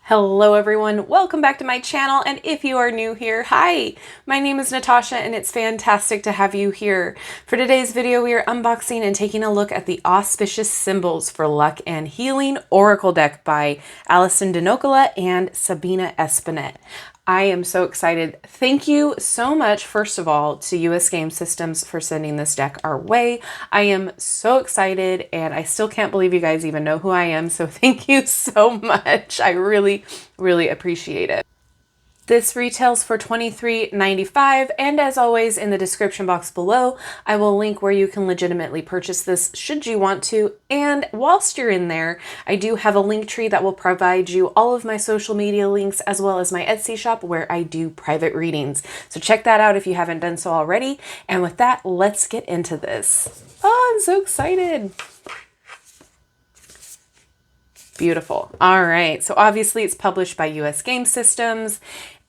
Hello everyone, welcome back to my channel, and if you are new here, hi! My name is Natasha and it's fantastic to have you here. For today's video, we are unboxing and taking a look at the Auspicious Symbols for Luck and Healing Oracle deck by Alison DeNicola and Sabina Espinet. I am so excited. Thank you so much, first of all, to US Game Systems for sending this deck our way. I am so excited, and I still can't believe you guys even know who I am, so thank you so much. I really, really appreciate it. This retails for $23.95, and as always, in the description box below, I will link where you can legitimately purchase this should you want to. And whilst you're in there, I do have a link tree that will provide you all of my social media links as well as my Etsy shop where I do private readings. So check that out if you haven't done so already. And with that, let's get into this. Oh, I'm so excited. Beautiful. All right. So obviously it's published by US Game Systems,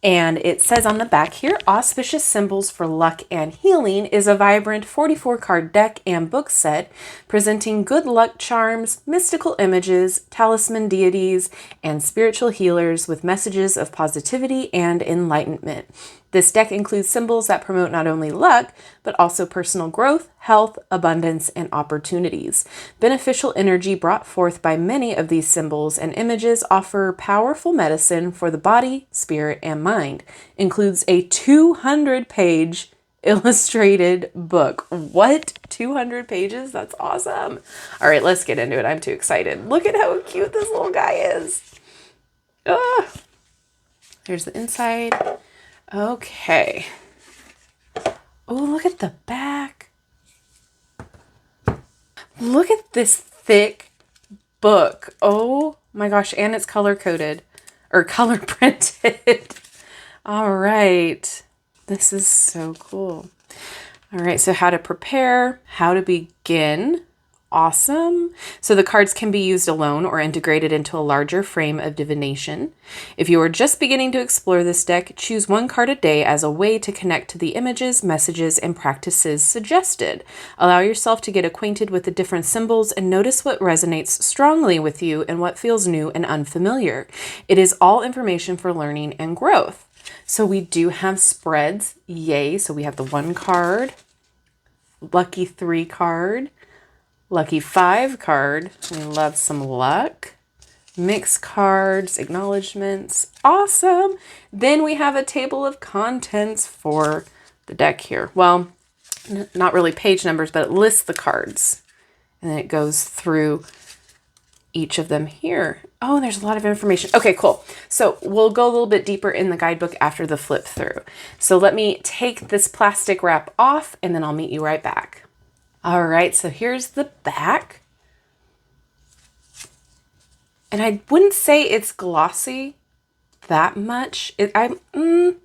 and it says on the back here, Auspicious Symbols for Luck and Healing is a vibrant 44 card deck and book set presenting good luck charms, mystical images, talisman deities, and spiritual healers with messages of positivity and enlightenment. This deck includes symbols that promote not only luck, but also personal growth, health, abundance, and opportunities. Beneficial energy brought forth by many of these symbols and images offer powerful medicine for the body, spirit, and mind. Includes a 200-page illustrated book. What? 200 pages? That's awesome. All right, let's get into it. I'm too excited. Look at how cute this little guy is. Ah. Here's the inside. Okay. Oh, look at the back. Look at this thick book. Oh my gosh. And it's color coded or color printed. All right. This is so cool. All right. So how to prepare, how to begin. Awesome. So the cards can be used alone or integrated into a larger frame of divination. If you are just beginning to explore this deck, choose one card a day as a way to connect to the images, messages, and practices suggested. Allow yourself to get acquainted with the different symbols and notice what resonates strongly with you and what feels new and unfamiliar. It is all information for learning and growth. So we do have spreads. Yay. So we have the 1 card, lucky 3 card, lucky 5 card. We love some luck. Mix cards, acknowledgements. Awesome. Then we have a table of contents for the deck here. Well, not really page numbers, but it lists the cards. And then it goes through each of them here. Oh, there's a lot of information. Okay, cool. So we'll go a little bit deeper in the guidebook after the flip through. So let me take this plastic wrap off and then I'll meet you right back. All right, so here's the back. And I wouldn't say it's glossy that much. There's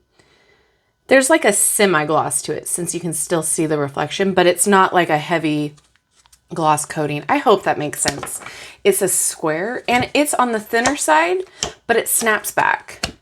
like a semi-gloss to it since you can still see the reflection, but it's not like a heavy gloss coating. I hope that makes sense. It's a square and it's on the thinner side, but it snaps back.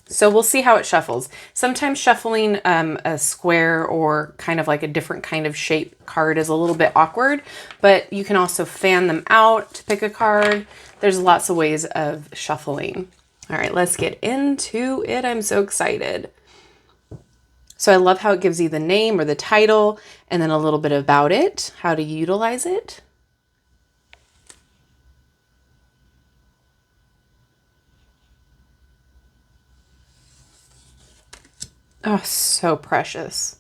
So we'll see how it shuffles. Sometimes shuffling a square or kind of like a different kind of shape card is a little bit awkward, but you can also fan them out to pick a card. There's lots of ways of shuffling. All right, let's get into it. I'm so excited. So I love how it gives you the name or the title and then a little bit about it, how to utilize it. Oh, so precious.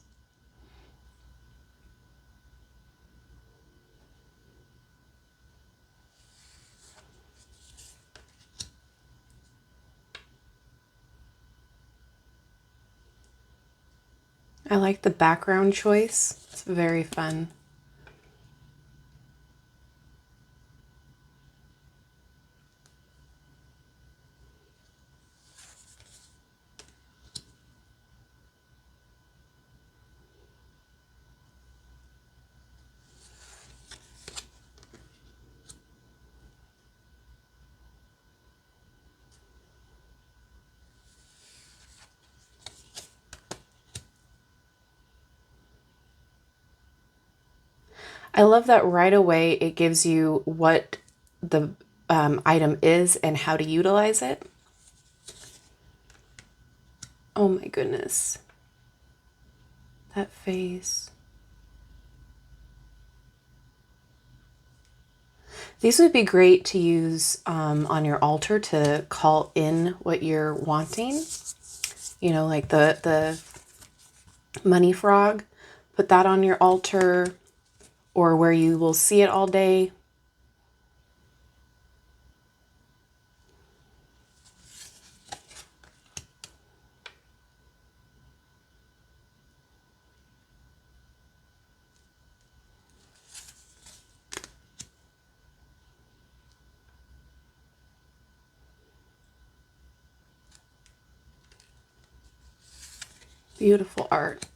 I like the background choice. It's very fun. I love that right away it gives you what the item is and how to utilize it. Oh my goodness. That face. These would be great to use on your altar to call in what you're wanting. You know, like the money frog. Put that on your altar or where you will see it all day. Beautiful art.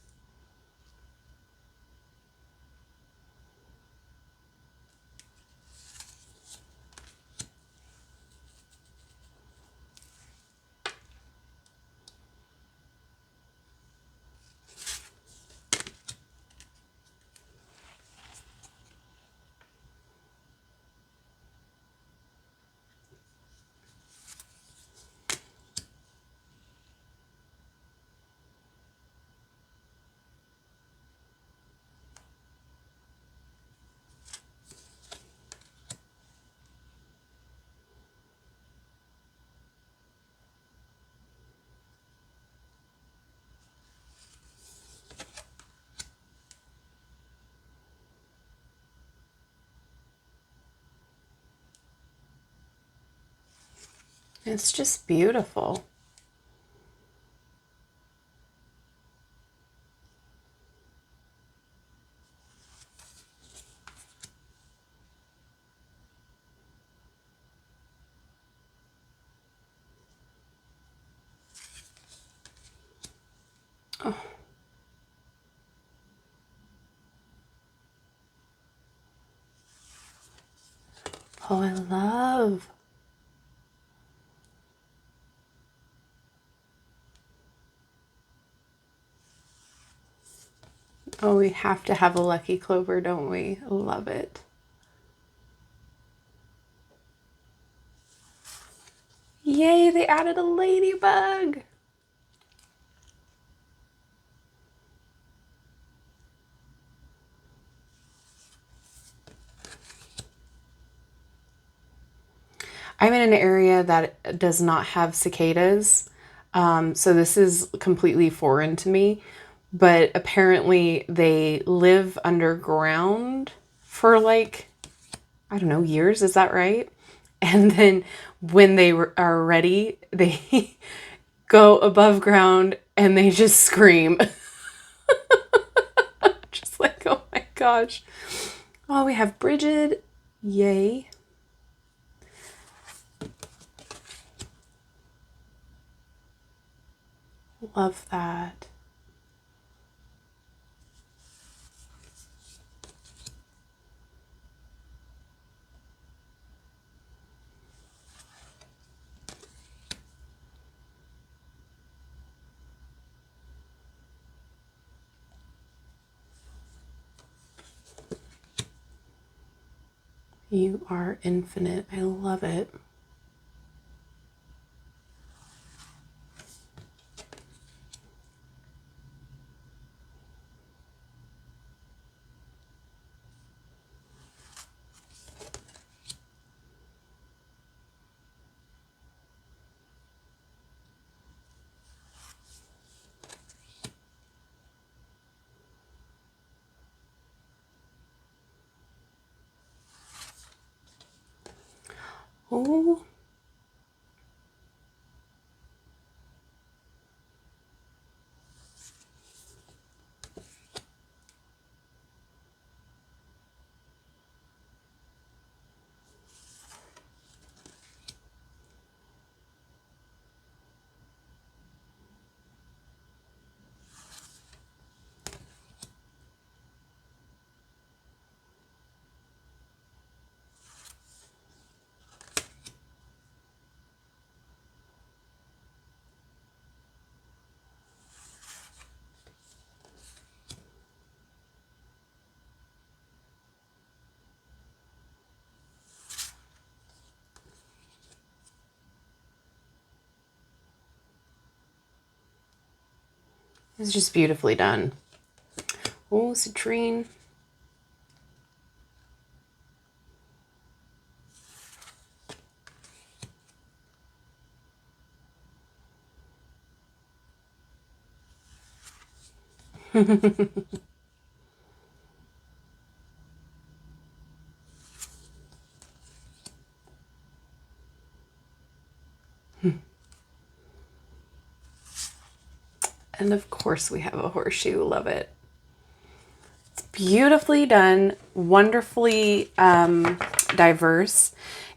It's just beautiful. Oh. Oh, I love. Oh, we have to have a lucky clover, don't we? Love it. Yay, they added a ladybug. I'm in an area that does not have cicadas, so this is completely foreign to me, but apparently they live underground for like, I don't know, years, is that right? And then when they are ready, they go above ground and they just scream. Just like, oh my gosh. Oh, we have Bridget. Yay. Love that. You are infinite. I love it. Oh. It's just beautifully done. Oh, citrine. And of course we have a horseshoe. Love it. It's beautifully done, wonderfully diverse,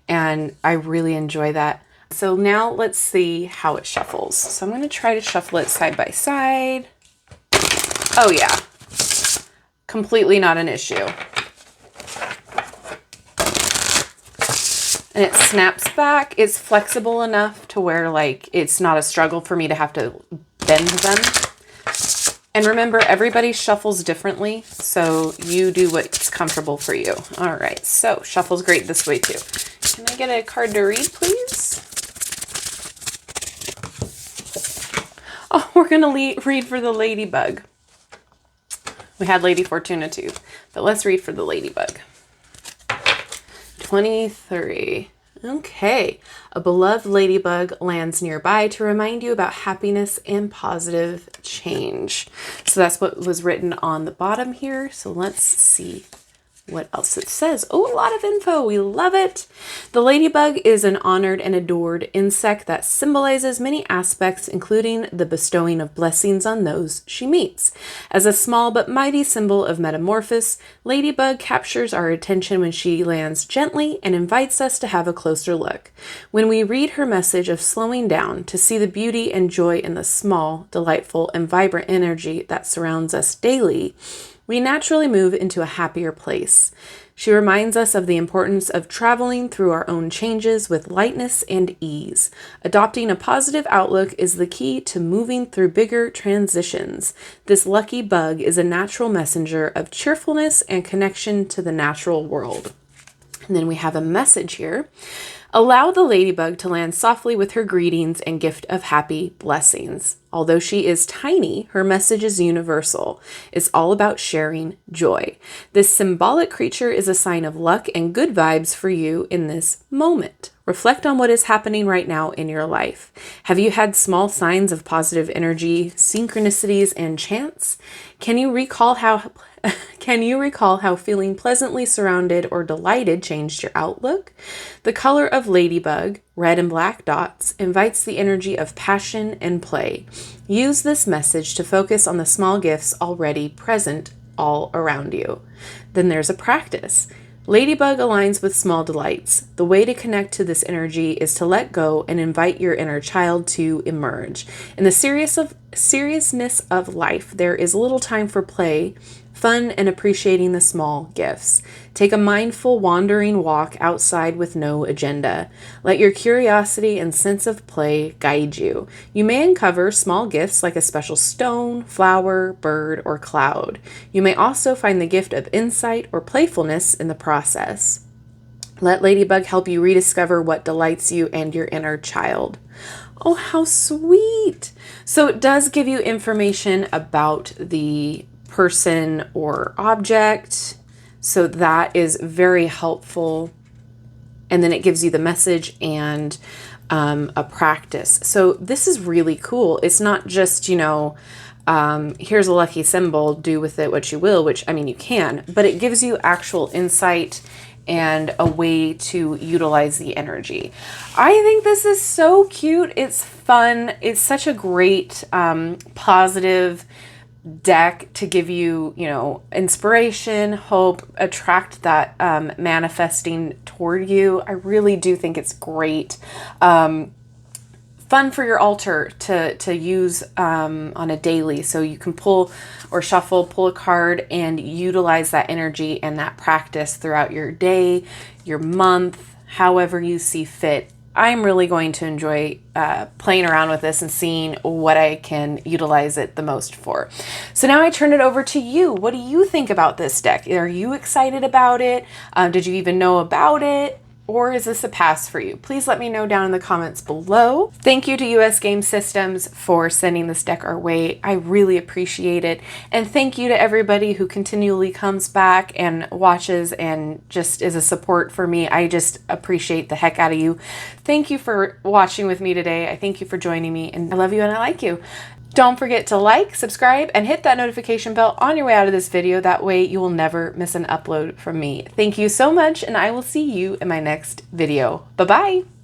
and I really enjoy that. So now let's see how it shuffles. So I'm going to try to shuffle it side by side. Oh yeah, completely not an issue. And it snaps back. It's flexible enough to where like it's not a struggle for me to have to bend them. And remember, everybody shuffles differently, so you do what's comfortable for you. All right, so shuffle's great this way too. Can I get a card to read, please? Oh, we're gonna read for the ladybug. We had Lady Fortuna too, but let's read for the ladybug. 23. Okay. A beloved ladybug lands nearby to remind you about happiness and positive change. So that's what was written on the bottom here. So let's see what else it says. Oh, a lot of info. We love it. The ladybug is an honored and adored insect that symbolizes many aspects, including the bestowing of blessings on those she meets. As a small but mighty symbol of metamorphosis, ladybug captures our attention when she lands gently and invites us to have a closer look. When we read her message of slowing down to see the beauty and joy in the small, delightful, and vibrant energy that surrounds us daily, we naturally move into a happier place. She reminds us of the importance of traveling through our own changes with lightness and ease. Adopting a positive outlook is the key to moving through bigger transitions. This lucky bug is a natural messenger of cheerfulness and connection to the natural world. And then we have a message here. Allow the ladybug to land softly with her greetings and gift of happy blessings. Although she is tiny, her message is universal. It's all about sharing joy. This symbolic creature is a sign of luck and good vibes for you in this moment. Reflect on what is happening right now in your life. Have you had small signs of positive energy, synchronicities, and chance? Can you recall how feeling pleasantly surrounded or delighted changed your outlook? The color of ladybug, red and black dots, invites the energy of passion and play. Use this message to focus on the small gifts already present all around you. Then there's a practice. Ladybug aligns with small delights. The way to connect to this energy is to let go and invite your inner child to emerge. In the seriousness of life, there is little time for play, fun, and appreciating the small gifts. Take a mindful wandering walk outside with no agenda. Let your curiosity and sense of play guide you. You may uncover small gifts like a special stone, flower, bird, or cloud. You may also find the gift of insight or playfulness in the process. Let Ladybug help you rediscover what delights you and your inner child. Oh, how sweet! So it does give you information about the person or object, so that is very helpful. And then it gives you the message and a practice. So this is really cool. It's not just, here's a lucky symbol, do with it what you will, which, I mean, you can, but it gives you actual insight and a way to utilize the energy. I think this is so cute. It's fun. It's such a great positive deck to give you, inspiration, hope, attract that manifesting toward you. I really do think it's great. Fun for your altar to use on a daily. So you can pull or shuffle, pull a card, and utilize that energy and that practice throughout your day, your month, however you see fit. I'm really going to enjoy playing around with this and seeing what I can utilize it the most for. So now I turn it over to you. What do you think about this deck? Are you excited about it? Did you even know about it? or is this a pass for you? Please let me know down in the comments below. Thank you to US Game Systems for sending this deck our way. I really appreciate it. And thank you to everybody who continually comes back and watches and just is a support for me. I just appreciate the heck out of you. Thank you for watching with me today. I thank you for joining me, and I love you and I like you. Don't forget to like, subscribe, and hit that notification bell on your way out of this video. That way you will never miss an upload from me. Thank you so much, and I will see you in my next video. Bye-bye.